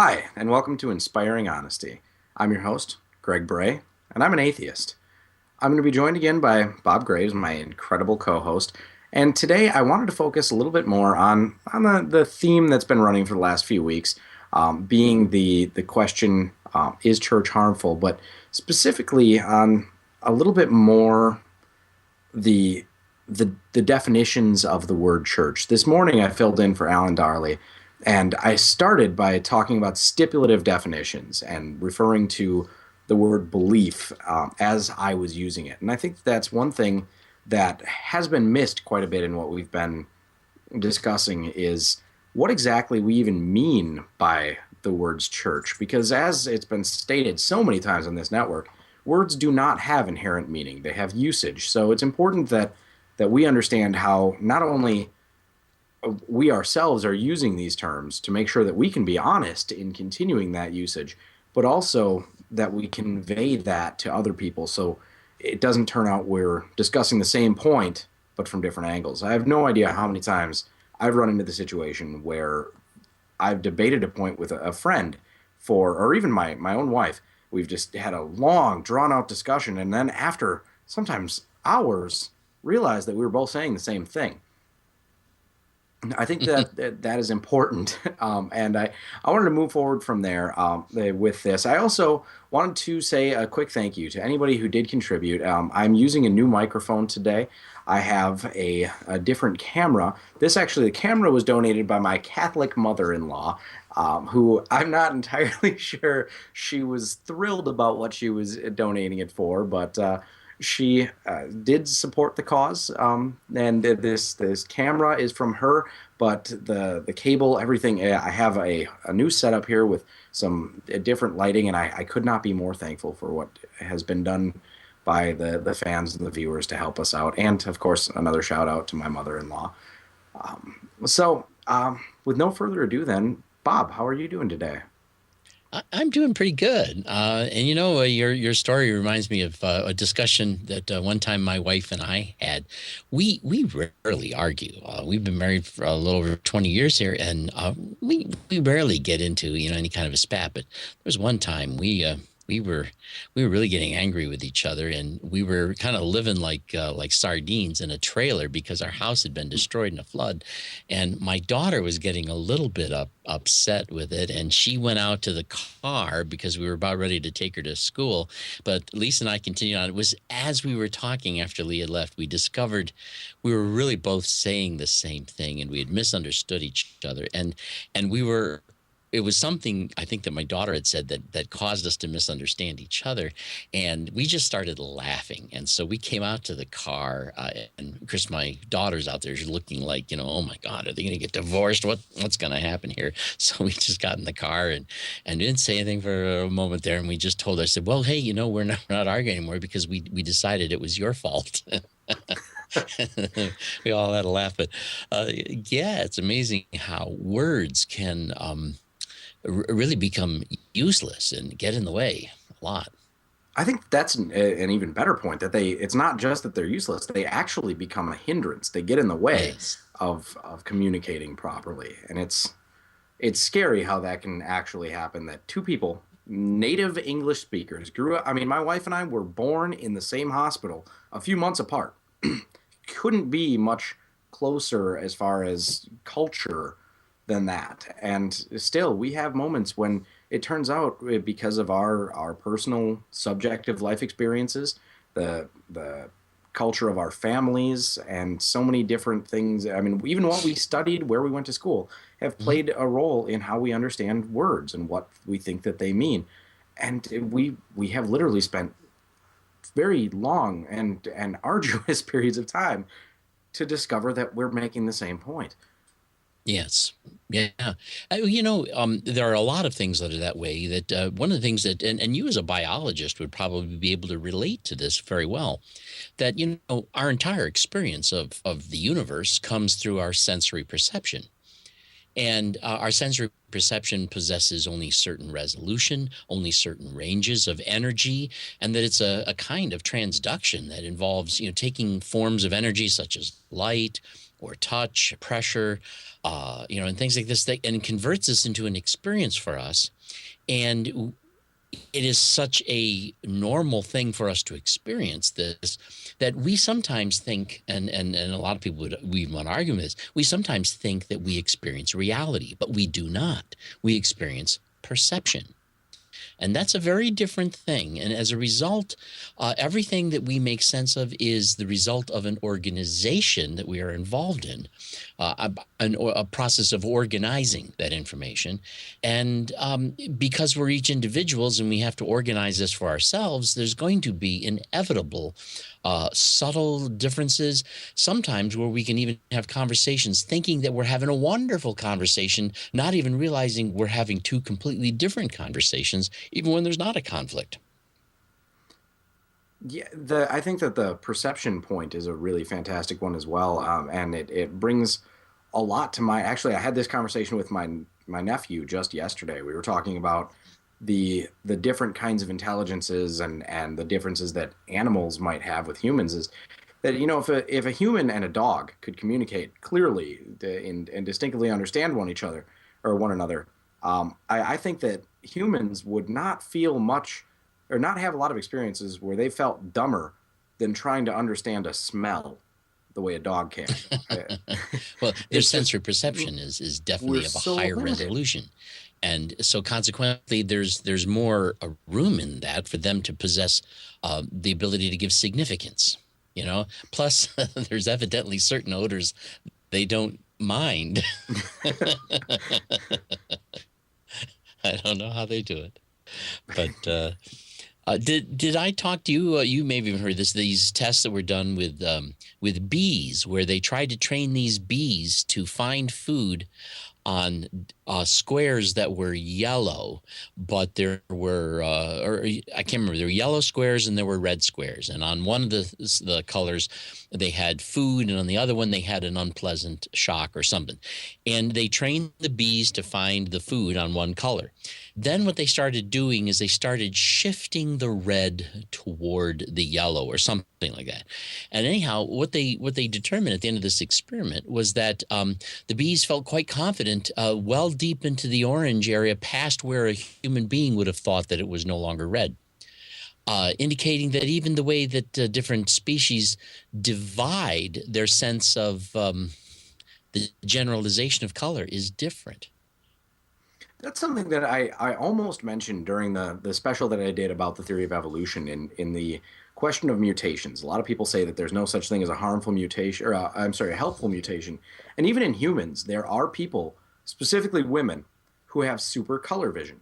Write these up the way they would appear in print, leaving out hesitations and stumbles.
Hi, and welcome to Inspiring Honesty. I'm your host, Greg Brahe, and I'm an atheist. I'm going to be joined again by Bob Greaves, my incredible co-host, and today I wanted to focus a little bit more on the theme that's been running for the last few weeks, being the question, is church harmful? But specifically on a little bit more the the definitions of the word church. This morning I filled in for Alan Darley, and I started by talking about stipulative definitions and referring to the word belief as I was using it. And I think that's one thing that has been missed quite a bit in what we've been discussing is what exactly we even mean by the words church. Because as it's been stated so many times on this network, words do not have inherent meaning. They have usage. So it's important that we understand how not only we ourselves are using these terms to make sure that we can be honest in continuing that usage, but also that we convey that to other people so it doesn't turn out we're discussing the same point but from different angles. I have no idea how many times I've run into the situation where I've debated a point with a friend or even my own wife. We've just had a long, drawn out discussion, and then after sometimes hours, realized that we were both saying the same thing. I think that is important, and I wanted to move forward from there with this. I also wanted to say a quick thank you to anybody who did contribute. I'm using a new microphone today. I have a different camera. The camera was donated by my Catholic mother-in-law, who I'm not entirely sure she was thrilled about what she was donating it for, but she did support the cause, and this camera is from her, but the cable, everything. I have a new setup here with some different lighting, and I could not be more thankful for what has been done by the fans and the viewers to help us out, and of course another shout out to my mother-in-law. With no further ado, then, Bob, how are you doing today? I'm doing pretty good. Your story reminds me of a discussion that one time my wife and I had. We rarely argue. We've been married for a little over 20 years here, and we rarely get into any kind of a spat. But there was one time we were we were really getting angry with each other, and we were kind of living like sardines in a trailer because our house had been destroyed in a flood, and my daughter was getting a little bit upset with it, and she went out to the car because we were about ready to take her to school. But Lisa and I continued on. It was as we were talking after Leah left, we discovered we were really both saying the same thing, and we had misunderstood each other, and we were it was something I think that my daughter had said that caused us to misunderstand each other, and we just started laughing. And so we came out to the car, and Chris, my daughter's out there, she's looking like, oh my God, are they going to get divorced? What's going to happen here? So we just got in the car and didn't say anything for a moment there, and we just told her, I said, well, hey, we're not arguing anymore because we decided it was your fault. We all had a laugh, but yeah, it's amazing how words can really become useless and get in the way a lot. I think that's an even better point that it's not just that they're useless, they actually become a hindrance. They get in the way Yes. of communicating properly. And it's scary how that can actually happen that two people, native English speakers, grew up. I mean, my wife and I were born in the same hospital a few months apart. Couldn't be much closer as far as culture than that. And still, we have moments when it turns out because of our personal subjective life experiences, the culture of our families, and so many different things. I mean, even what we studied, where we went to school, have Mhm. played a role in how we understand words and what we think that they mean. And we have literally spent very long and arduous periods of time to discover that we're making the same point. Yes. Yeah. There are a lot of things that are that way. That one of the things and you as a biologist would probably be able to relate to this very well. That our entire experience of the universe comes through our sensory perception. And our sensory perception possesses only certain resolution, only certain ranges of energy, and that it's a kind of transduction that involves, taking forms of energy such as light or touch, pressure, and things like this, and converts this into an experience for us. And it is such a normal thing for us to experience this that we sometimes think, and a lot of people we want to argue with this, we sometimes think that we experience reality, but we do not. We experience perception. And that's a very different thing. And as a result, everything that we make sense of is the result of an organization that we are involved in, a process of organizing that information. And because we're each individuals and we have to organize this for ourselves, there's going to be inevitable subtle differences, sometimes where we can even have conversations thinking that we're having a wonderful conversation, not even realizing we're having two completely different conversations, even when there's not a conflict. Yeah, I think that the perception point is a really fantastic one as well, and it brings a lot to my. Actually, I had this conversation with my nephew just yesterday. We were talking about the different kinds of intelligences and the differences that animals might have with humans. Is that if a human and a dog could communicate clearly and distinctly understand one another, I think that humans would not feel much or not have a lot of experiences where they felt dumber than trying to understand a smell the way a dog can. Well, their It's just sensory perception is we're definitely of a so higher limited. resolution. And so consequently, there's more room in that for them to possess the ability to give significance, plus there's evidently certain odors they don't mind. I don't know how they do it, but did I talk to you? You may have even heard this. These tests that were done with bees, where they tried to train these bees to find food on squares that were yellow, but there were, or I can't remember, there were yellow squares and there were red squares. And on one of the colors, they had food, and on the other one, they had an unpleasant shock or something. And they trained the bees to find the food on one color. Then what they started doing is they started shifting the red toward the yellow or something like that. And anyhow, what they determined at the end of this experiment was that the bees felt quite confident well deep into the orange area, past where a human being would have thought that it was no longer red. Indicating that even the way that different species divide their sense of the generalization of color is different. That's something that I almost mentioned during the special that I did about the theory of evolution in the question of mutations. A lot of people say that there's no such thing as a harmful mutation, or I'm sorry, a helpful mutation. And even in humans, there are people, specifically women, who have super color vision.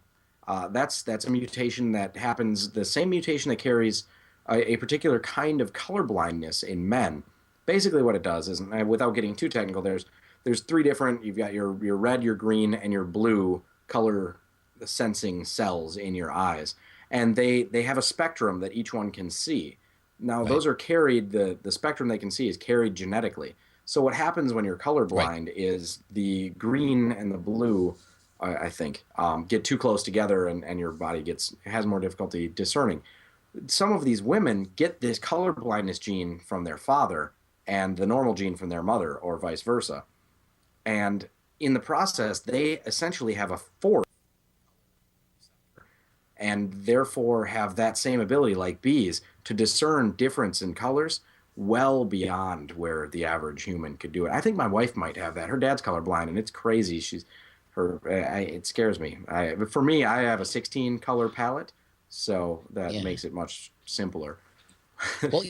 That's a mutation that happens, the same mutation that carries a particular kind of color blindness in men. Basically, what it does is, without getting too technical, there's three different. You've got your red, your green, and your blue color sensing cells in your eyes, and they have a spectrum that each one can see. Now Right, those are carried, the spectrum they can see is carried genetically. So what happens when you're right, colorblind is the green and the blue, I think, get too close together, and your body has more difficulty discerning. Some of these women get this color blindness gene from their father and the normal gene from their mother, or vice versa. And in the process, they essentially have a fourth and therefore have that same ability, like bees, to discern difference in colors well beyond where the average human could do it. I think my wife might have that. Her dad's colorblind, and it's crazy. It scares me. But for me, I have a 16 color palette, so that yeah. makes it much simpler. Well,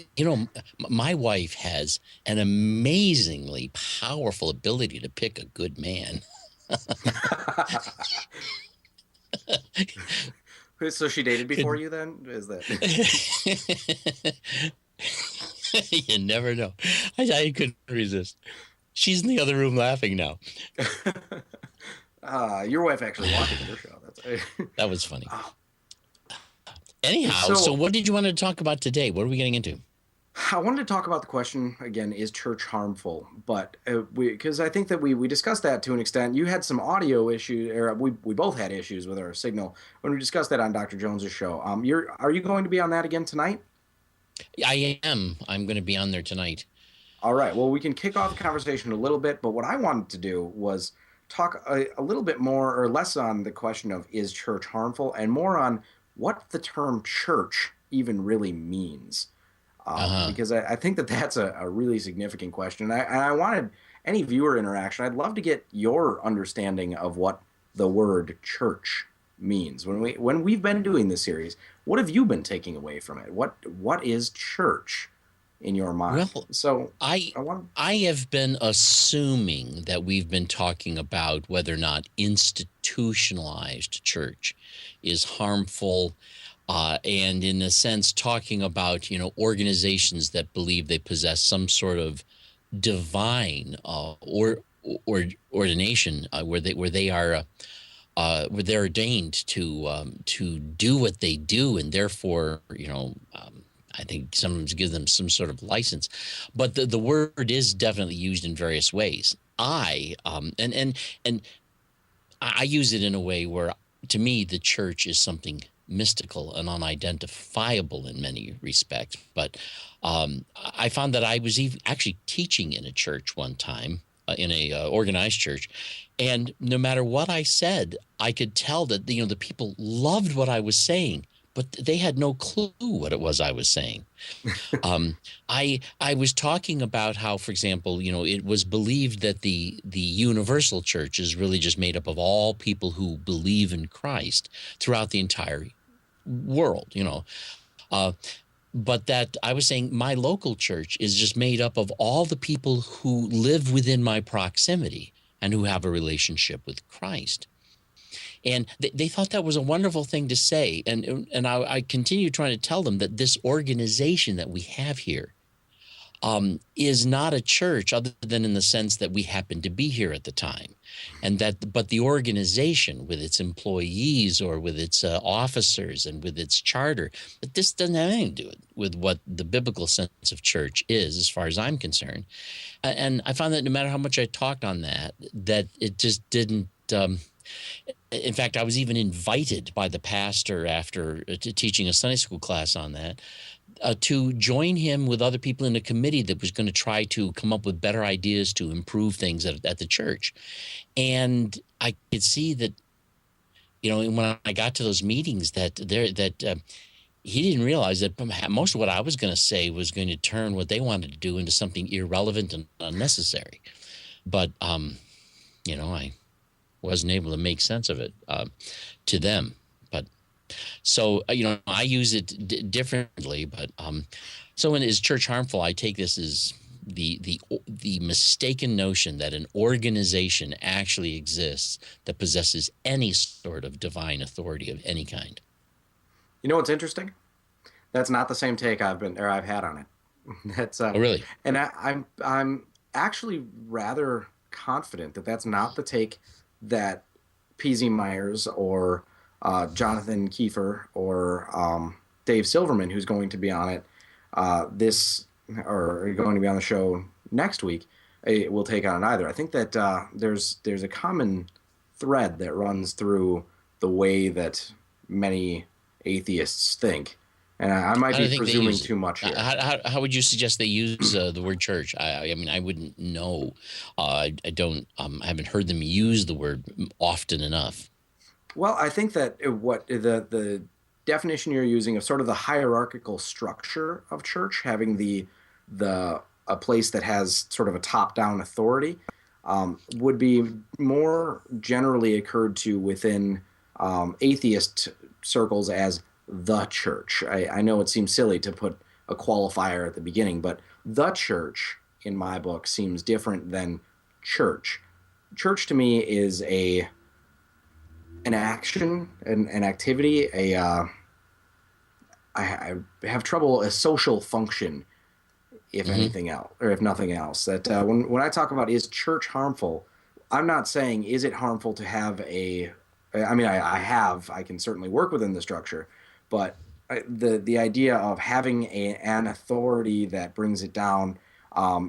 my wife has an amazingly powerful ability to pick a good man. So she dated before Could you then? Is that you never know. I couldn't resist. She's in the other room laughing now. your wife actually watches your show? That's That was funny. uh, Anyhow, so so what did you want to talk about today? What are we getting into? I wanted to talk about the question again, is church harmful? But because I think that we discussed that to an extent. You had some audio issues, or we both had issues with our signal when we discussed that on Dr. Jones's show. Are you going to be on that again tonight? I am. I'm going to be on there tonight. All right. Well, we can kick off the conversation a little bit, but what I wanted to do was talk a little bit more or less on the question of is church harmful and more on what the term church even really means. Uh-huh. Because I think that that's a really significant question. And I wanted any viewer interaction. I'd love to get your understanding of what the word church means. When we've been doing this series, what have you been taking away from it? What is church in your mind? Well, So I I want. I have been assuming that we've been talking about whether or not institutionalized church is harmful, and in a sense, talking about organizations that believe they possess some sort of divine or ordination, where they are where they're ordained to do what they do, and therefore, I think sometimes give them some sort of license. But the word is definitely used in various ways. And I use it in a way where, to me, the church is something mystical and unidentifiable in many respects. But I found that I was actually teaching in a church one time, in a organized church, and no matter what I said, I could tell that the people loved what I was saying, but they had no clue what it was I was saying. Um, I was talking about how, for example, it was believed that the universal church is really just made up of all people who believe in Christ throughout the entire world. Uh, but that I was saying my local church is just made up of all the people who live within my proximity and who have a relationship with Christ. And they thought that was a wonderful thing to say. And I continue trying to tell them that this organization that we have here is not a church other than in the sense that we happen to be here at the time. And that, but the organization with its employees or with its officers and with its charter, that this doesn't have anything to do with what the biblical sense of church is, as far as I'm concerned. And I found that no matter how much I talked on that, that it just didn't. In fact, I was even invited by the pastor after teaching a Sunday school class on that to join him with other people in a committee that was going to try to come up with better ideas to improve things at the church. And I could see that, when I got to those meetings, that he didn't realize that most of what I was going to say was going to turn what they wanted to do into something irrelevant and unnecessary. But I wasn't able to make sense of it to them. But so I use it differently. But so when is church harmful? I take this as the mistaken notion that an organization actually exists that possesses any sort of divine authority of any kind. You know what's interesting? That's not the same take I've had on it. That's Oh, really? and I'm actually rather confident that that's not the take that PZ Myers or Jonathan Kiefer or Dave Silverman, who's going to be on it this or going to be on the show next week, will take on it either. I think that there's a common thread that runs through the way that many atheists think, and I might How do be you think they presuming use it? too much here. How would you suggest they use the word church? I mean, I wouldn't know. I don't. I haven't heard them use the word often enough. Well, I think that what the definition you're using of sort of the hierarchical structure of church, having the a place that has sort of a top-down authority, would be more generally occurred to within atheist circles as the church. I know it seems silly to put a qualifier at the beginning, but the church in my book seems different than church. Church to me is an action, an activity, I have trouble a social function, if Hmm. anything else, or if nothing else. That when I talk about is church harmful, I'm not saying is it harmful to have a. I mean, I can certainly work within the structure, but the idea of having an authority that brings it down,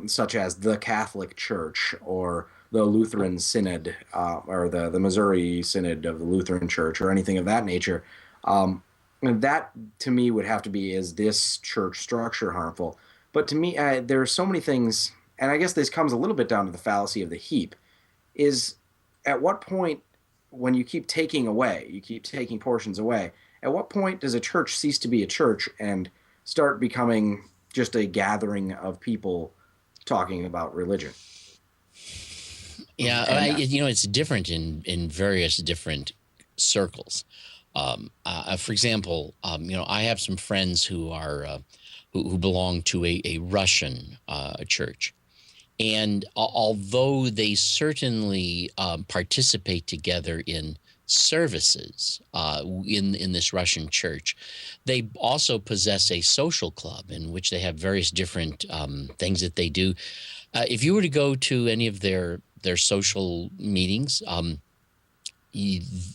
such as the Catholic Church or the Lutheran Synod, or the Missouri Synod of the Lutheran Church, or anything of that nature. And that to me would have to be, is this church structure harmful? But to me, there are so many things, and I guess this comes a little bit down to the fallacy of the heap. Is at what point, when you keep taking away, you keep taking portions away, at what point does a church cease to be a church and start becoming just a gathering of people talking about religion? Yeah, And it's different in various different circles. For example, I have some friends who are who belong to a Russian church, and although they certainly participate together in services in this Russian church, they also possess a social club in which they have various different things that they do. If you were to go to any of their social meetings,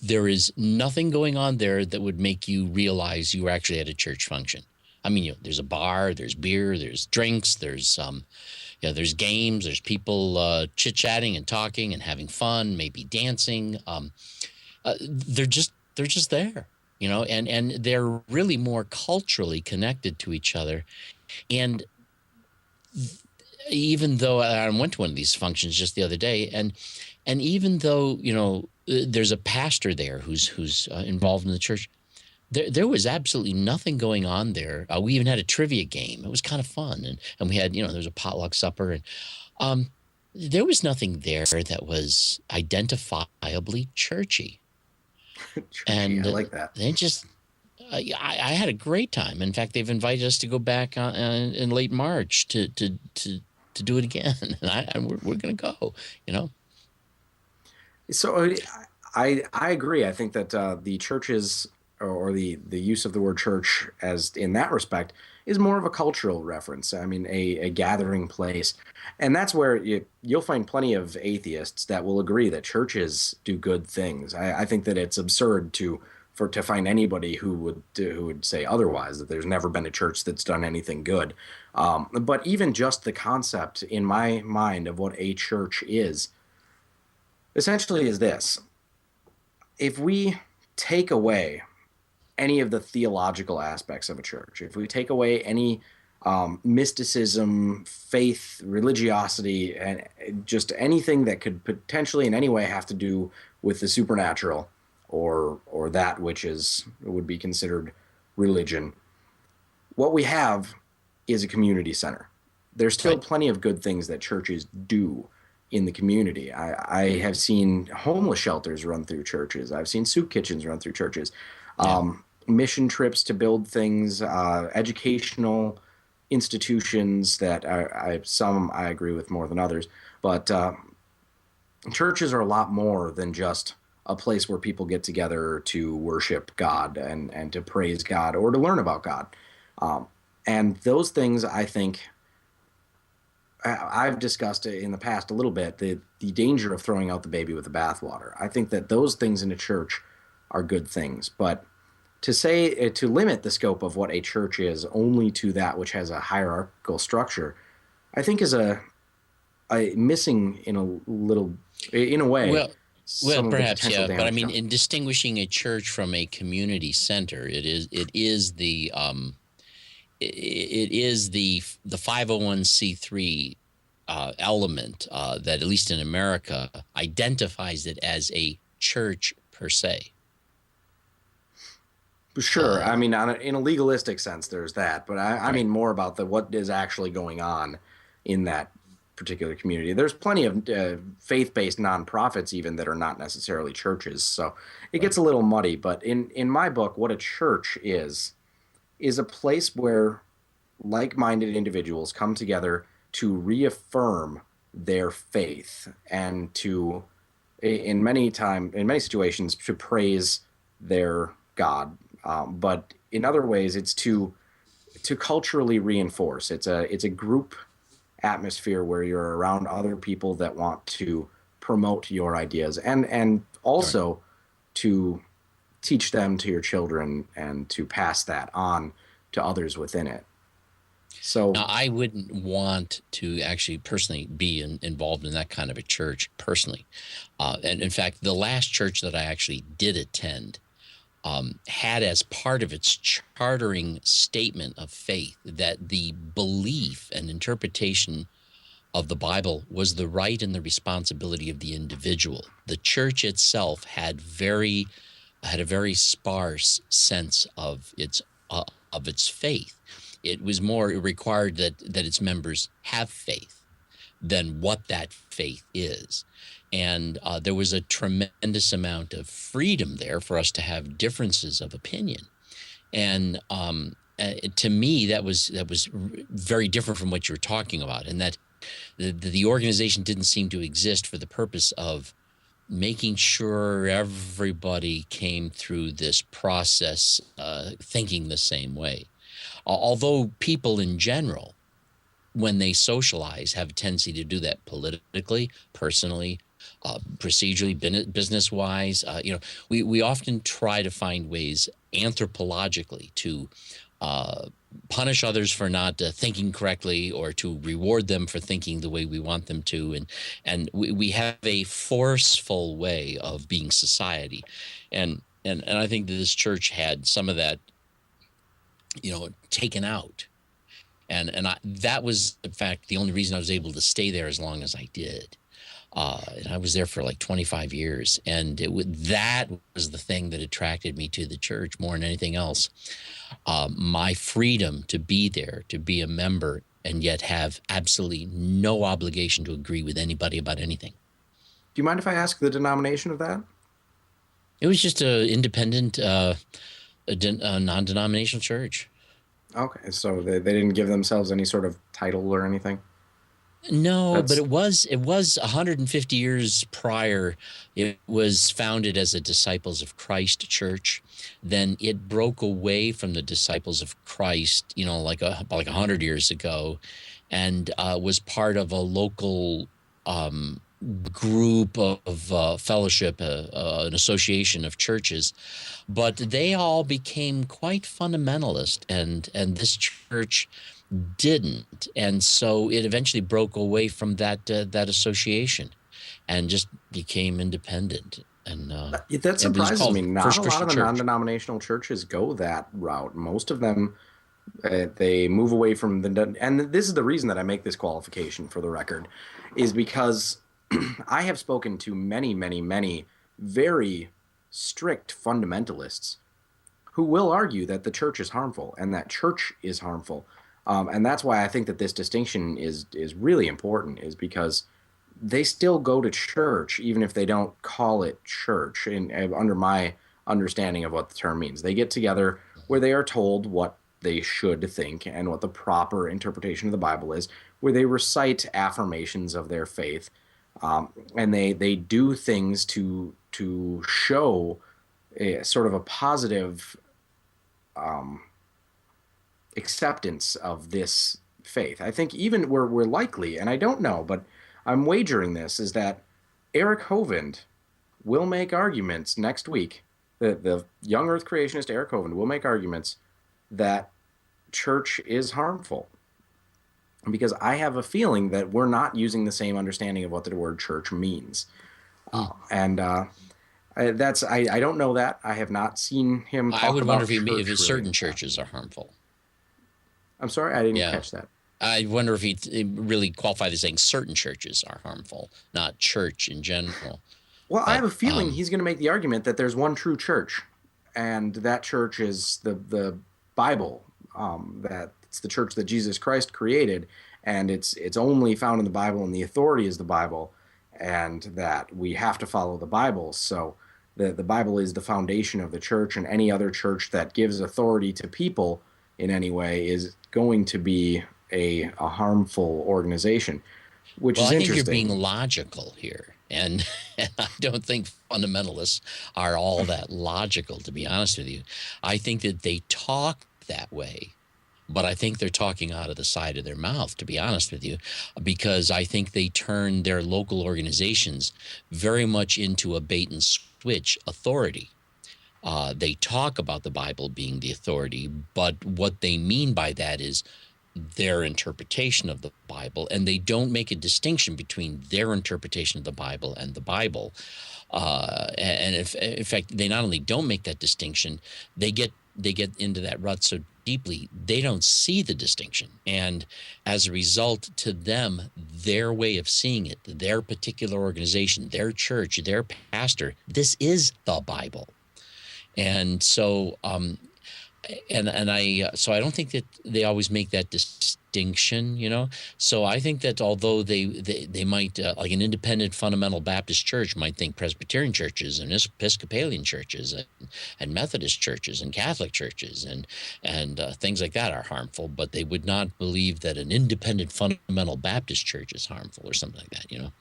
there is nothing going on there that would make you realize you were actually at a church function. I mean, there's a bar, there's beer, there's drinks, there's games, there's people chit-chatting and talking and having fun, maybe dancing. They're just there, and they're really more culturally connected to each other. And even though I went to one of these functions just the other day, and even though there's a pastor there who's involved in the church, there was absolutely nothing going on there. We even had a trivia game. It was kind of fun, and we had there was a potluck supper, and there was nothing there that was identifiably churchy. churchy, I And like that. they just I had a great time. In fact, they've invited us to go back in late March to do it again, and we're going to go. You know, So I agree. I think that the churches, or the use of the word church as in that respect, is more of a cultural reference. I mean, a gathering place, and that's where you'll find plenty of atheists that will agree that churches do good things. I think that it's absurd to find anybody who would say otherwise, that there's never been a church that's done anything good. But even just the concept in my mind of what a church is essentially is this: if we take away any of the theological aspects of a church, if we take away any mysticism, faith, religiosity, and just anything that could potentially in any way have to do with the supernatural, or that which would be considered religion, what we have is a community center. There's still right? plenty of good things that churches do in the community. I have seen homeless shelters run through churches. I've seen soup kitchens run through churches. Yeah, Mission trips to build things, educational institutions that some I agree with more than others, but churches are a lot more than just a place where people get together to worship God and to praise God or to learn about God. Um, and those things, I think, I've discussed in the past a little bit, the danger of throwing out the baby with the bathwater. I think that those things in a church are good things, but to limit the scope of what a church is only to that which has a hierarchical structure, I think is a missing in a way, well, some of the perhaps, potential yeah, but I damage mean, done. in distinguishing a church from a community center, it is the 501c3 element that, at least in America, identifies it as a church per se. Sure, Uh, I mean, in a legalistic sense, there's that, but I right, mean more about what is actually going on in that particular community. There's plenty of faith-based nonprofits even that are not necessarily churches, so it right, gets a little muddy. But in my book, what a church is a place where like-minded individuals come together to reaffirm their faith and in many situations, to praise their God. But in other ways, it's to culturally reinforce. It's a group atmosphere where you're around other people that want to promote your ideas, and right. also to teach them to your children and to pass that on to others within it. So, Now, I wouldn't want to actually personally be involved in that kind of a church personally. And in fact, the last church that I actually did attend had as part of its chartering statement of faith that the belief and interpretation of the Bible was the right and the responsibility of the individual. The church itself had a very sparse sense of its faith. It was more, it required that its members have faith than what that faith is. And there was a tremendous amount of freedom there for us to have differences of opinion. And to me, that was very different from what you're talking about, and that the organization didn't seem to exist for the purpose of making sure everybody came through this process thinking the same way. Although people in general, when they socialize, have a tendency to do that politically, personally, procedurally, business-wise. We often try to find ways anthropologically to punish others for not thinking correctly, or to reward them for thinking the way we want them to, and we have a forceful way of being society, and I think that this church had some of that, taken out. And that was, in fact, the only reason I was able to stay there as long as I did. And I was there for like 25 years. And that was the thing that attracted me to the church more than anything else. My freedom to be there, to be a member, and yet have absolutely no obligation to agree with anybody about anything. do you mind if I ask the denomination of that? It was just an independent, a non-denominational church. Okay, so they didn't give themselves any sort of title or anything? No, but That's it was 150 years prior. It was founded as a Disciples of Christ church. Then it broke away from the Disciples of Christ, like 100 years ago, and was part of a local group of fellowship, an association of churches. But they all became quite fundamentalist, and this church didn't, and so it eventually broke away from that association and just became independent. And that it was surprises called me. Not First a lot Christian of the Church. non-denominational churches go that route. Most of them, they move away from and this is the reason that I make this qualification for the record, is because I have spoken to many, many, many very strict fundamentalists who will argue that the church is harmful and that church is harmful. And that's why I think that this distinction is really important, is because they still go to church even if they don't call it church. Under my understanding of what the term means, they get together where they are told what they should think and what the proper interpretation of the Bible is, where they recite affirmations of their faith, and they do things to show a sort of a positive acceptance of this faith. I think even we're likely, and I don't know, but I'm wagering this, is that Eric Hovind will make arguments next week. The young Earth creationist Eric Hovind will make arguments that church is harmful, because I have a feeling that we're not using the same understanding of what the word church means. And I don't know that. I have not seen him I talk would about wonder if church certain really. churches are harmful. I'm sorry, I didn't Yeah. catch that. I wonder if he really qualified as saying certain churches are harmful, not church in general. Well, I But have a feeling he's going to make the argument that there's one true church, and that church is the Bible. That it's the church that Jesus Christ created, and it's only found in the Bible, and the authority is the Bible, and that we have to follow the Bible. So the Bible is the foundation of the church, and any other church that gives authority to people in any way is going to be a harmful organization, which Well, is I think you're being interesting. logical here. And, and I don't think fundamentalists are all that logical, to be honest with you. I think that they talk that way, but I think they're talking out of the side of their mouth, to be honest with you, because I think they turn their local organizations very much into a bait and switch authority. They talk about the Bible being the authority, but what they mean by that is their interpretation of the Bible, and they don't make a distinction between their interpretation of the Bible and the Bible. And if, in fact, they not only don't make that distinction, they get into that rut so deeply they don't see the distinction, and as a result, to them, their way of seeing it, their particular organization, their church, their pastor, this is the Bible. And so so I don't think that they always make that distinction, so I think that although they might, like an independent fundamental Baptist church might think Presbyterian churches and Episcopalian churches and Methodist churches and Catholic churches and things like that are harmful, but they would not believe that an independent fundamental Baptist church is harmful or something like that.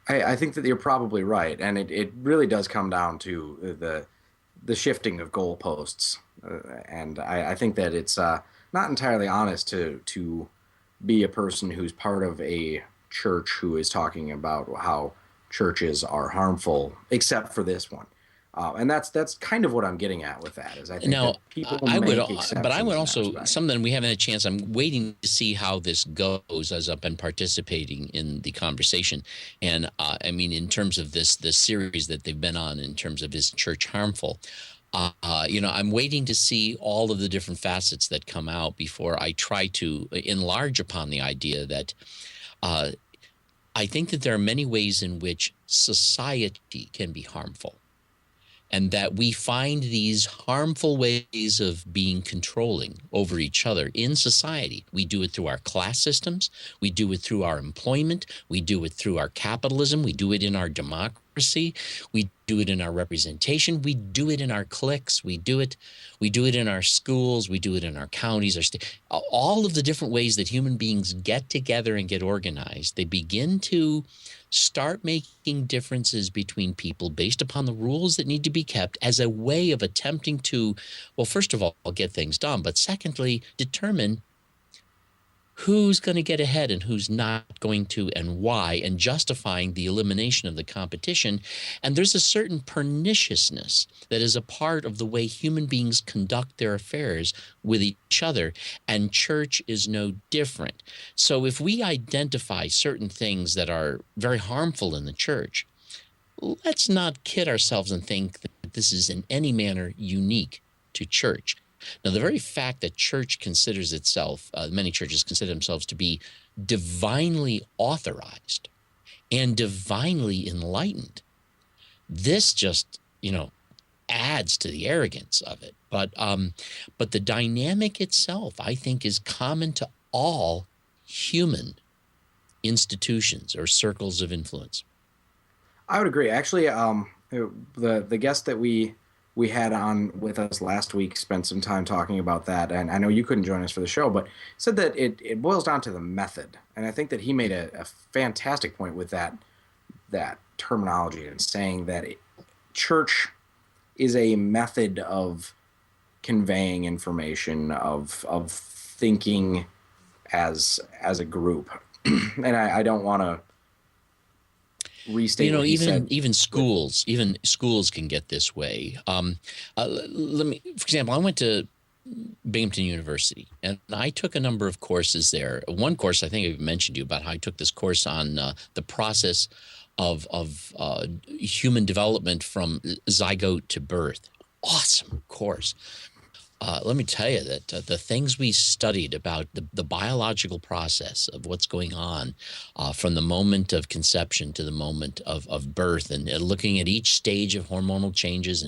I think that you're probably right, and it really does come down to the shifting of goalposts, and I think that it's not entirely honest to be a person who's part of a church who is talking about how churches are harmful, except for this one. And that's kind of what I'm getting at with that. Is I think Now, that people I would, make but I would exceptions in that also, respect. something we haven't had a chance. I'm waiting to see how this goes as I've been participating in the conversation. And I mean, in terms of this series that they've been on, in terms of is church harmful? I'm waiting to see all of the different facets that come out before I try to enlarge upon the idea that I think that there are many ways in which society can be harmful, and that we find these harmful ways of being controlling over each other in society. We do it through our class systems. We do it through our employment. We do it through our capitalism. We do it in our democracy. We do it in our representation. We do it in our cliques. We do it in our schools. We do it in our counties, our state. All of the different ways that human beings get together and get organized, they begin to start making differences between people based upon the rules that need to be kept as a way of attempting to, well, first of all, get things done, but secondly, determine who's going to get ahead and who's not going to, and why, and justifying the elimination of the competition. And there's a certain perniciousness that is a part of the way human beings conduct their affairs with each other, and church is no different. So if we identify certain things that are very harmful in the church, let's not kid ourselves and think that this is in any manner unique to church. Now, the very fact that church considers itself, many churches consider themselves to be divinely authorized and divinely enlightened, this just, adds to the arrogance of it. But the dynamic itself, I think, is common to all human institutions or circles of influence. I would agree. Actually, the guest that we had on with us last week spent some time talking about that, and I know you couldn't join us for the show, but said that it boils down to the method, and I think that he made a fantastic point with that terminology and saying that church is a method of conveying information, of thinking as a group, and I don't want to restate what he said. Even schools can get this way. Let me, for example, I went to Binghamton University, and I took a number of courses there. One course I think I've mentioned to you about how I took this course on the process of human development from zygote to birth. Awesome course. Let me tell you that the things we studied about the biological process of what's going on from the moment of conception to the moment of birth, and looking at each stage of hormonal changes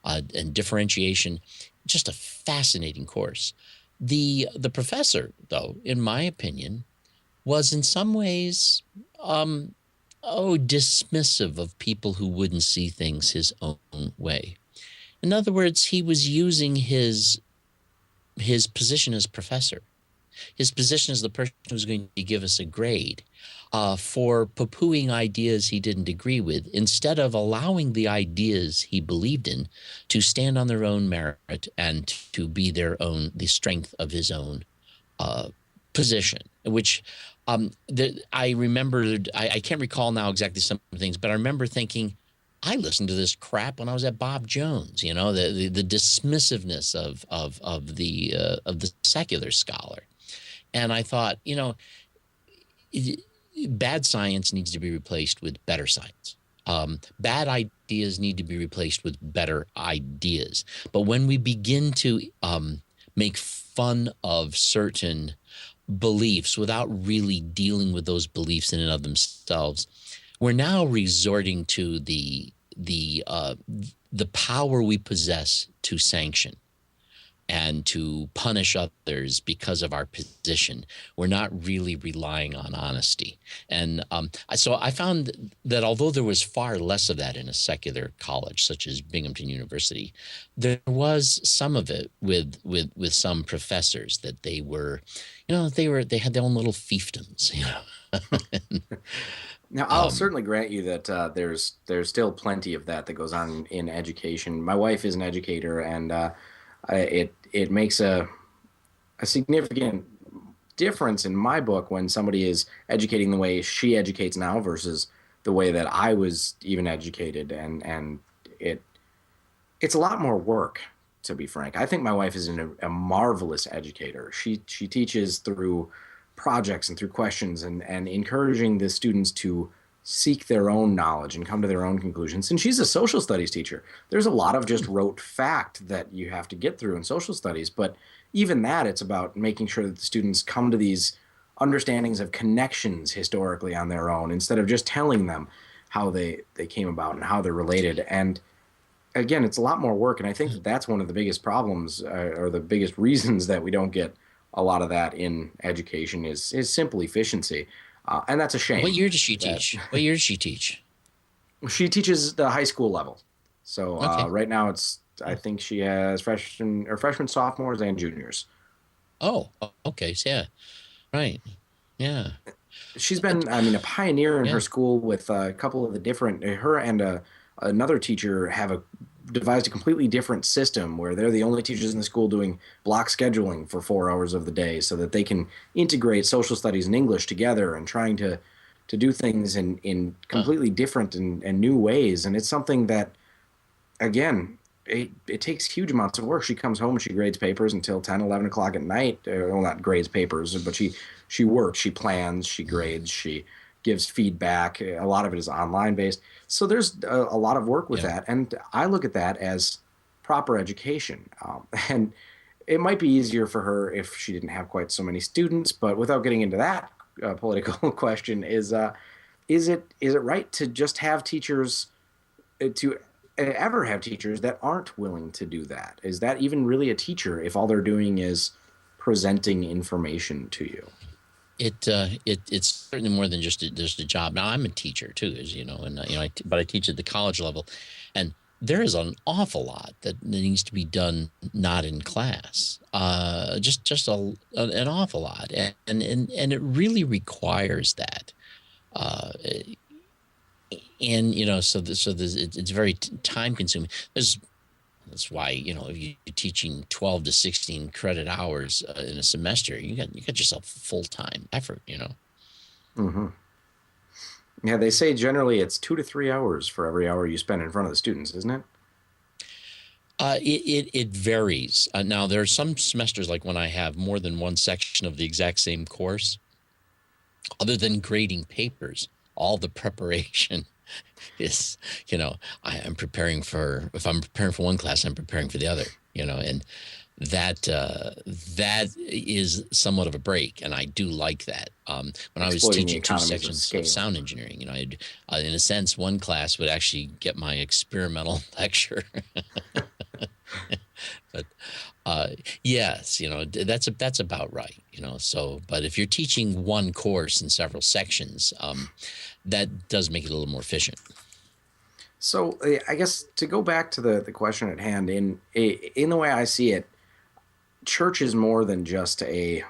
and differentiation, just a fascinating course. The professor, though, in my opinion, was in some ways dismissive of people who wouldn't see things his own way. In other words, he was using his position as professor, his position as the person who's going to give us a grade, for poo-pooing ideas he didn't agree with, instead of allowing the ideas he believed in to stand on their own merit and to be the strength of his own position, which I remembered. I can't recall now exactly some things, but I remember thinking, I listened to this crap when I was at Bob Jones. The dismissiveness of the secular scholar, and I thought, bad science needs to be replaced with better science. Bad ideas need to be replaced with better ideas. But when we begin to make fun of certain beliefs without really dealing with those beliefs in and of themselves, we're now resorting to the power we possess to sanction and to punish others because of our position. We're not really relying on honesty. And so I found that although there was far less of that in a secular college, such as Binghamton University, there was some of it with some professors that they were, they had their own little fiefdoms. Now, I'll um, certainly grant you that there's still plenty of that goes on in education. My wife is an educator, and it makes a significant difference in my book when somebody is educating the way she educates now versus the way that I was even educated, and it it's a lot more work, to be frank. I think my wife is a marvelous educator. She teaches through projects and through questions and encouraging the students to seek their own knowledge and come to their own conclusions. And she's a social studies teacher. There's a lot of just rote fact that you have to get through in social studies, but even that, it's about making sure that the students come to these understandings of connections historically on their own instead of just telling them how they came about and how they're related. And again, it's a lot more work, and I think that that's one of the biggest problems or the biggest reasons that we don't get a lot of that in education is simple efficiency, and that's a what shame. year does she That teach? What year does she teach? she teaches the high school level, so Okay. right now it's I think she has freshmen, sophomores, and juniors. Oh, okay. So, yeah. Right. Yeah. She's Uh, been, I mean, a pioneer in her Yeah. school with a couple of the different. Her and another teacher have devised a completely different system where they're the only teachers in the school doing block scheduling for 4 hours of the day, so that they can integrate social studies and English together and trying to do things in Huh. completely different and new ways. And it's something that again, it takes huge amounts of work. She comes home and she grades papers until 10, 11 o'clock at night. Well, not grades papers, but she works, she plans, she grades, she gives feedback. A lot of it is online based. So there's a lot of work with Yeah. that. And I look at that as proper education. And it might be easier for her if she didn't have quite so many students. But without getting into that political question, is it right to just have teachers to ever have teachers that aren't willing to do that? Is that even really a teacher if all they're doing is presenting information to you? It's certainly more than just a job. Now I'm a teacher too, as you know, and but I teach at the college level, and there is an awful lot that needs to be done not in class. An awful lot, and it really requires that. Uh, and it's very time consuming. That's why, if you're teaching 12 to 16 credit hours in a semester, you got yourself full time effort. Hmm. Yeah, they say generally it's 2 to 3 hours for every hour you spend in front of the students, isn't it? It varies. Now there are some semesters like when I have more than one section of the exact same course. Other than grading papers, all the preparation is, I'm preparing for. If I'm preparing for one class, I'm preparing for the other. And that is somewhat of a break, and I do like that. When I was Exploiting the teaching two economies of sections of scale. sound engineering, in a sense, one class would actually get my experimental lecture. But yes, that's about right. So, but if you're teaching one course in several sections, that does make it a little more efficient. So I guess to go back to the question at hand, in the way I see it, church is more than just a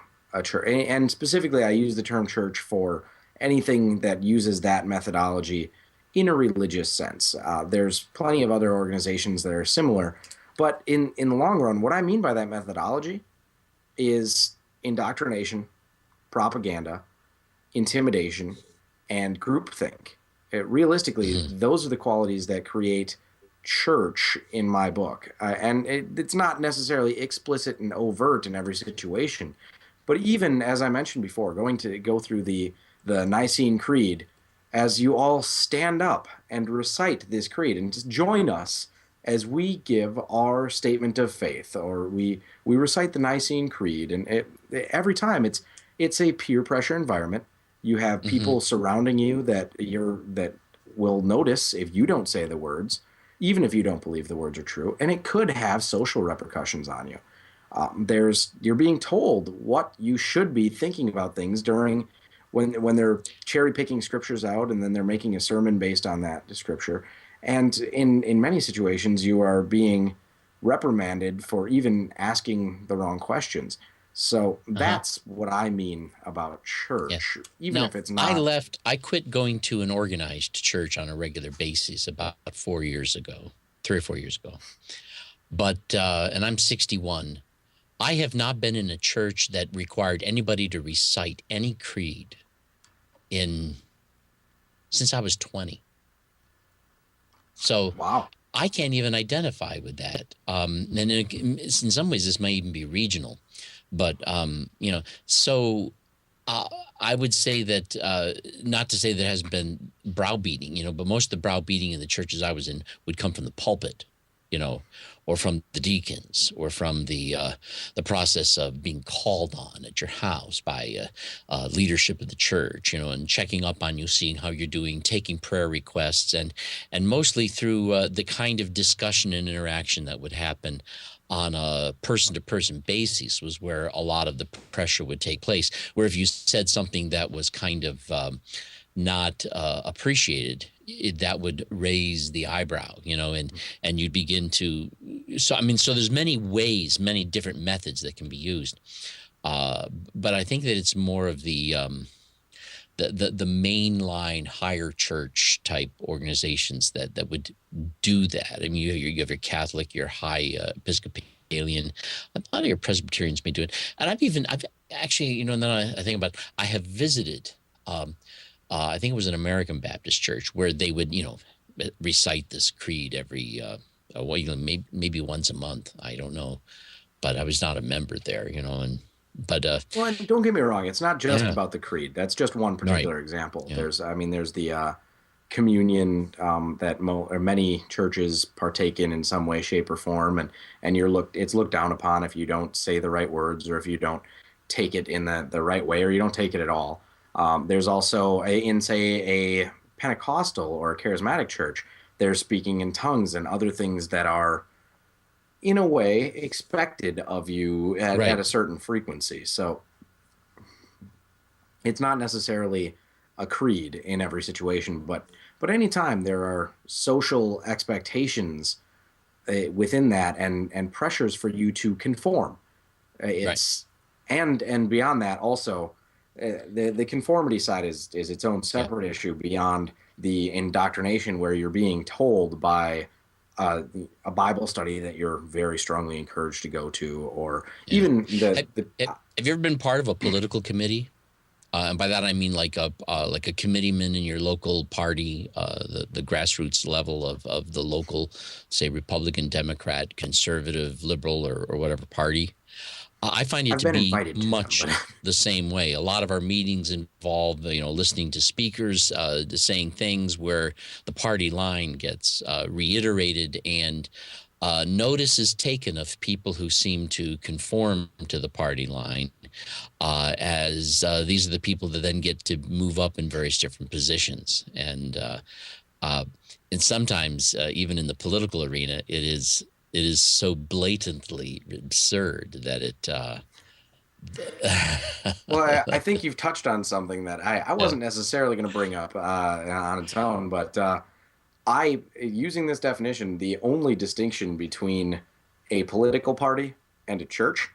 church, and specifically, I use the term church for anything that uses that methodology in a religious sense. There's plenty of other organizations that are similar, but in the long run, what I mean by that methodology is indoctrination, propaganda, intimidation, and groupthink. Realistically, Hmm. those are the qualities that create church in my book. It's not necessarily explicit and overt in every situation, but even as I mentioned before, going to go through the Nicene Creed, as you all stand up and recite this creed and just join us as we give our statement of faith, or we recite the Nicene Creed, and every time it's a peer pressure environment. You have Hmm. people surrounding you that will notice if you don't say the words, even if you don't believe the words are true, and it could have social repercussions on you. There's You're being told what you should be thinking about things during when they're cherry picking scriptures out, and then they're making a sermon based on that scripture. And in many situations, you are being reprimanded for even asking the wrong questions. So Uh-huh. that's what I mean about Yeah. church, even Now, if it's not. I quit going to an organized church on a regular basis about 4 years ago, 3 or 4 years ago. But, and I'm 61. I have not been in a church that required anybody to recite any creed in since I was 20. So Wow. I can't even identify with that. And in some ways, this may even be regional, but so uh, I would say that not to say there has been browbeating, but most of the browbeating in the churches I was in would come from the pulpit, you know, or from the deacons, or from the process of being called on at your house by leadership of the church, and checking up on you, seeing how you're doing, taking prayer requests, and mostly through the kind of discussion and interaction that would happen on a person to person basis was where a lot of the pressure would take place. Where if you said something that was kind of not appreciated, that would raise the eyebrow, and you'd begin to. So I mean, so there's many ways, many different methods that can be used. But I think that it's more of the mainline higher church type organizations that would do that. I mean, you have your Catholic, your high Episcopalian, a lot of your Presbyterians may do it, and I've actually, and then I think about, I have visited. I think it was an American Baptist church where they would, recite this creed every, well, maybe once a month. I don't know, but I was not a member there, and but Well, and don't get me wrong, it's not just yeah, about the creed. That's just one right, particular example. yeah, There's the communion that or many churches partake in some way, shape, or form, and it's looked down upon if you don't say the right words, or if you don't take it in the right way, or you don't take it at all. There's also in say a Pentecostal or a charismatic church, they're speaking in tongues and other things that are in a way expected of you at right, a certain frequency. So it's not necessarily a creed in every situation, but anytime there are social expectations within that, and pressures for you to conform, right, it's and beyond that also, the conformity side is its own yeah, separate issue beyond the indoctrination where you're being told by uh, a Bible study that you're very strongly encouraged to go to, or yeah. even Have, the have you ever been part of a political committee? And by that I mean like a committeeman in your local party, the grassroots level of the local, say, Republican, Democrat, conservative, liberal, or whatever party. I find it I've to been be invited to them, much but the same way. A lot of our meetings involve, listening to speakers saying things where the party line gets reiterated, and notice is taken of people who seem to conform to the party line, as these are the people that then get to move up in various different positions. Uh, and sometimes, even in the political arena, it is so blatantly absurd that it. well, I think you've touched on something that I Yeah, wasn't necessarily going to bring up on its own, but I, using this definition, the only distinction between a political party and a church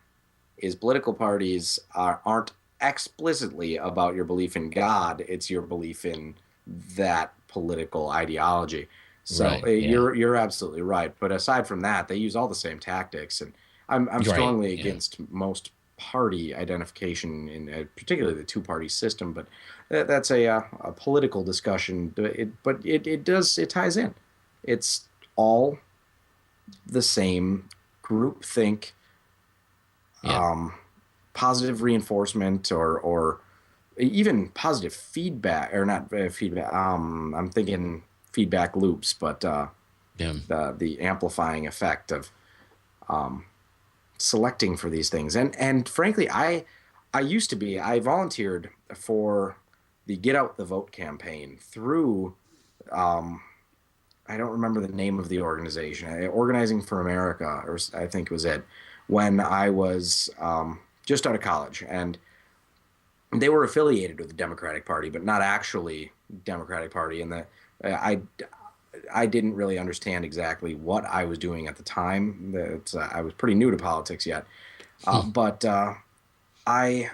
is political parties aren't explicitly about your belief in God, it's your belief in that political ideology. So right. Yeah, you're absolutely right. But aside from that, they use all the same tactics, and I'm right. strongly Yeah, against most. party identification in particularly the two-party system, but that's a political discussion. It ties in. It's all the same groupthink, Yeah. positive reinforcement, or even positive feedback, or not feedback. I'm thinking feedback loops, but Yeah. the amplifying effect of selecting for these things. And frankly, I volunteered for the Get Out the Vote campaign through I don't remember the name of the organization, Organizing for America, or I think was it, when I was just out of college, and they were affiliated with the Democratic Party, but not actually Democratic Party, and that I didn't really understand exactly what I was doing at the time. That I was pretty new to politics yet, but I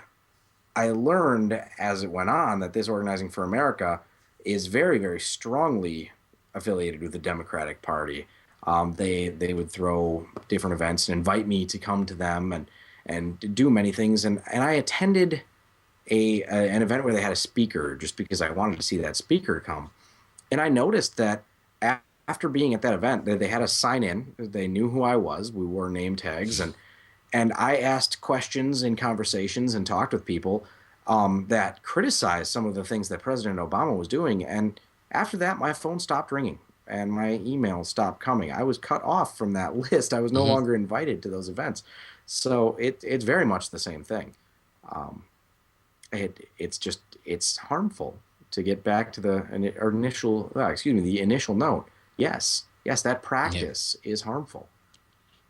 I learned as it went on that this Organizing for America is very, very strongly affiliated with the Democratic Party. They would throw different events and invite me to come to them and do many things. And I attended an event where they had a speaker just because I wanted to see that speaker come. And I noticed that after being at that event, they had us sign in. They knew who I was. We wore name tags, and I asked questions in conversations and talked with people that criticized some of the things that President Obama was doing. And after that, my phone stopped ringing and my email stopped coming. I was cut off from that list. I was no Hmm. longer invited to those events. So it's very much the same thing. It's harmful to get back to the initial, the initial note. Yes, that Yeah. practice is harmful.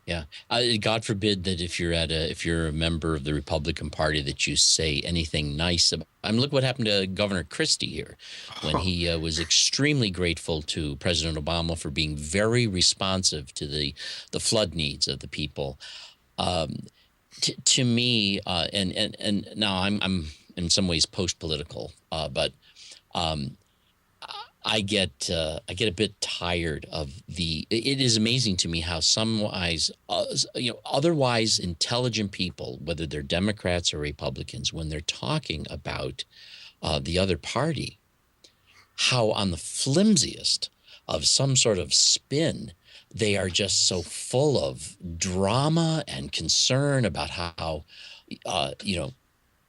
Yeah. God forbid that if you're a member of the Republican Party that you say anything nice about. I mean, look what happened to Governor Christie here when he was extremely grateful to President Obama for being very responsive to the flood needs of the people. Um, to me, and now I'm in some ways post political, but um, I get a bit tired of the. It is amazing to me how some wise, otherwise intelligent people, whether they're Democrats or Republicans, when they're talking about the other party, how on the flimsiest of some sort of spin, they are just so full of drama and concern about how, uh, you know,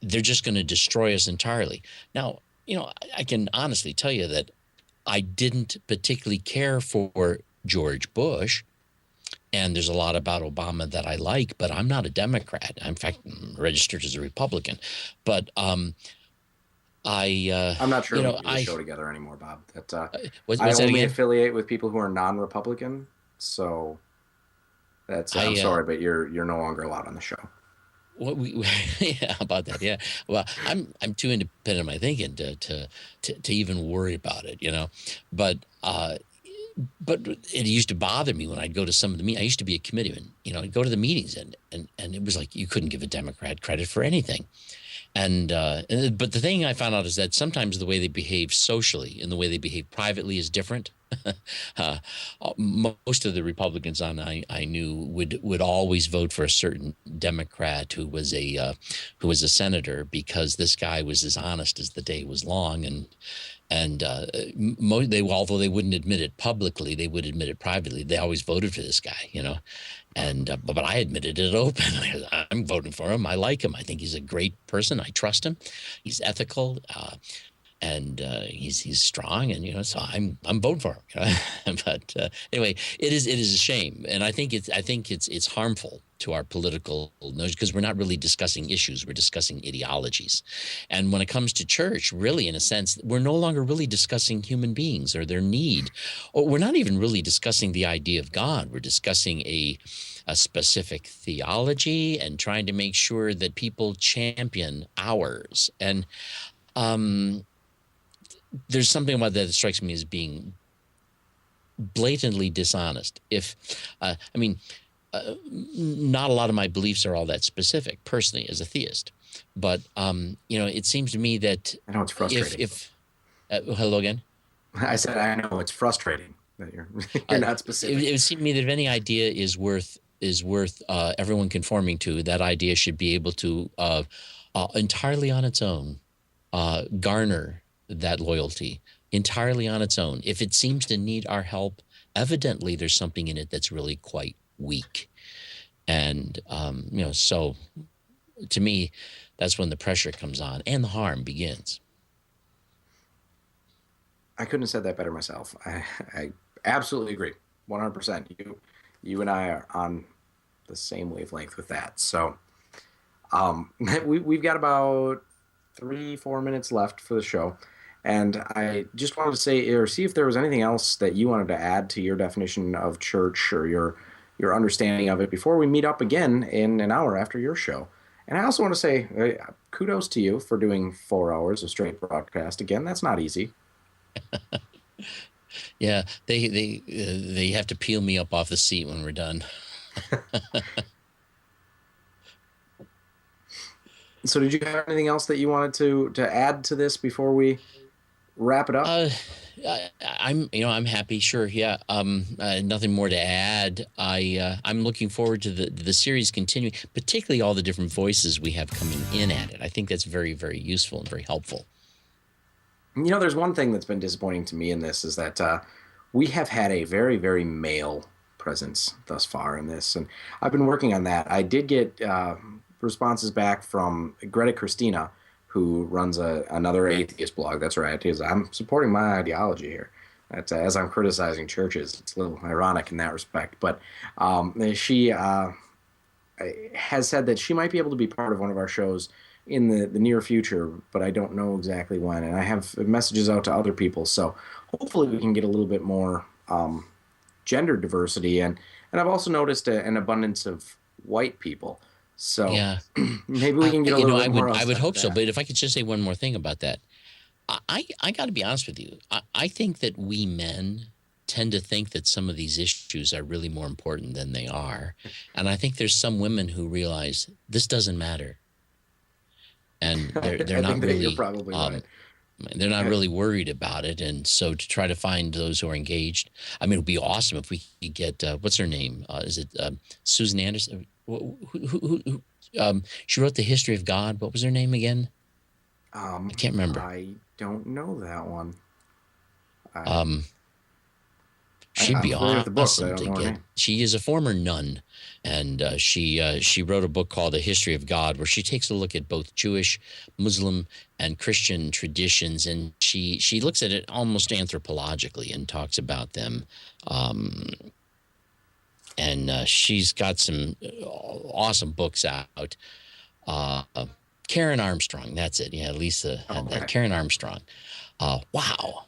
they're just going to destroy us entirely. Now, I can honestly tell you that I didn't particularly care for George Bush. And there's a lot about Obama that I like, but I'm not a Democrat. In fact, I'm registered as a Republican. But I, I'm not sure we can do the I show together anymore, Bob. That I what's that only again? affiliate with people who are non-Republican, so that's I'm I sorry, but you're no longer allowed on the show. what we yeah about that, yeah. Well, I'm too independent of my thinking to even worry about it, But but it used to bother me when I'd go to some of the meetings. I used to be a committeeman, I'd go to the meetings and it was like you couldn't give a Democrat credit for anything. But the thing I found out is that sometimes the way they behave socially and the way they behave privately is different. uh, Most of the Republicans I knew would always vote for a certain Democrat who was a senator because this guy was as honest as the day was long, and although they wouldn't admit it publicly, they would admit it privately. They always voted for this guy, And but I admitted it open. I'm voting for him. I like him. I think he's a great person. I trust him. He's ethical, and he's strong, and so I'm voting for him. But anyway, it is a shame, and I think it's harmful to our political knowledge because we're not really discussing issues. We're discussing ideologies, and when it comes to church, really, in a sense, we're no longer really discussing human beings or their need, or we're not even really discussing the idea of God. We're discussing a specific theology and trying to make sure that people champion ours. And um, there's something about that strikes me as being blatantly dishonest. If, I mean, not a lot of my beliefs are all that specific personally as a theist, but it seems to me that I know it's frustrating. if hello again. I said I know it's frustrating that you're you're Uh, not it specific. would seem to me that if any idea is worth is worth everyone conforming to. That idea should be able to entirely on its own garner that loyalty entirely on its own. If it seems to need our help, evidently there's something in it that's really quite weak. And so to me, that's when the pressure comes on and the harm begins. I couldn't have said that better myself. I absolutely agree, 100%. You and I are on the same wavelength with that. So we've got about 3-4 minutes left for the show, and I just wanted to say or see if there was anything else that you wanted to add to your definition of church or your understanding of it before we meet up again in an hour after your show. And I also want to say kudos to you for doing 4 hours of straight broadcast. Again, that's not easy. Yeah, they have to peel me up off the seat when we're done. So did you have anything else that you wanted to add to this before we wrap it up? I'm happy. Sure. Yeah. Nothing more to add. I'm looking forward to the series continuing, particularly all the different voices we have coming in at it. I think that's very, very useful and very helpful. There's one thing that's been disappointing to me in this is that we have had a very, very male presence thus far in this, and I've been working on that. I did get responses back from Greta Christina, who runs another atheist blog. That's right, because I'm supporting my ideology here. That as I'm criticizing churches, it's a little ironic in that respect. But she has said that she might be able to be part of one of our shows in the near future, but I don't know exactly when. And I have messages out to other people, so hopefully we can get a little bit more gender diversity. And I've also noticed an abundance of white people. So yeah, maybe we can get a little bit more. I would hope so. But if I could just say one more thing about that, I got to be honest with you. I think that we men tend to think that some of these issues are really more important than they are, and I think there's some women who realize this doesn't matter, and they're not really. You're probably right. They're not really worried about it, and so to try to find those who are engaged. I mean, it would be awesome if we could get what's her name? Is it Susan Anderson? Who she wrote The History of God. What was her name again? I can't remember. I don't know that one. She'd be awesome to get. Her. She is a former nun, and she wrote a book called The History of God, where she takes a look at both Jewish, Muslim, and Christian traditions, and she looks at it almost anthropologically and talks about them. And she's got some awesome books out. Karen Armstrong, that's it. Yeah, Lisa had that. Karen Armstrong. Wow.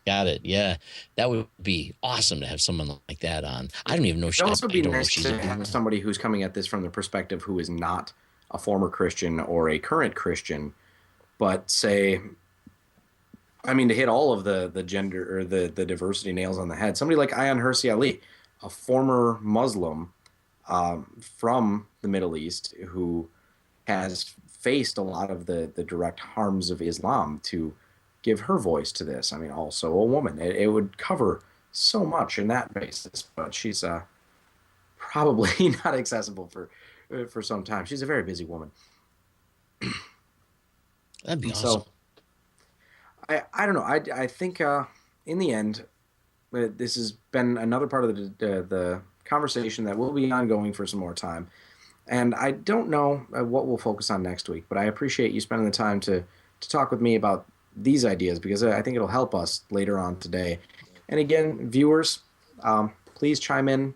Got it. Yeah, that would be awesome to have someone like that on. I don't even know. It would also be nice to have somebody who's coming at this from the perspective who is not a former Christian or a current Christian, but say, I mean, to hit all of the gender or the diversity nails on the head. Somebody like Ayaan Hirsi Ali, a former Muslim from the Middle East who has faced a lot of the direct harms of Islam, to give her voice to this. I mean, also a woman. It would cover so much in that basis, but she's probably not accessible for some time. She's a very busy woman. That'd be awesome. So, I don't know. I think in the end, this has been another part of the conversation that will be ongoing for some more time. And I don't know what we'll focus on next week, but I appreciate you spending the time to talk with me about these ideas, because I think it'll help us later on today. And again, viewers, please chime in.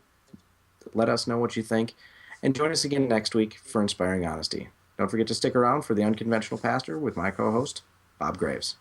Let us know what you think. And join us again next week for Inspiring Honesty. Don't forget to stick around for The Unconventional Pastor with my co-host, Bob Graves.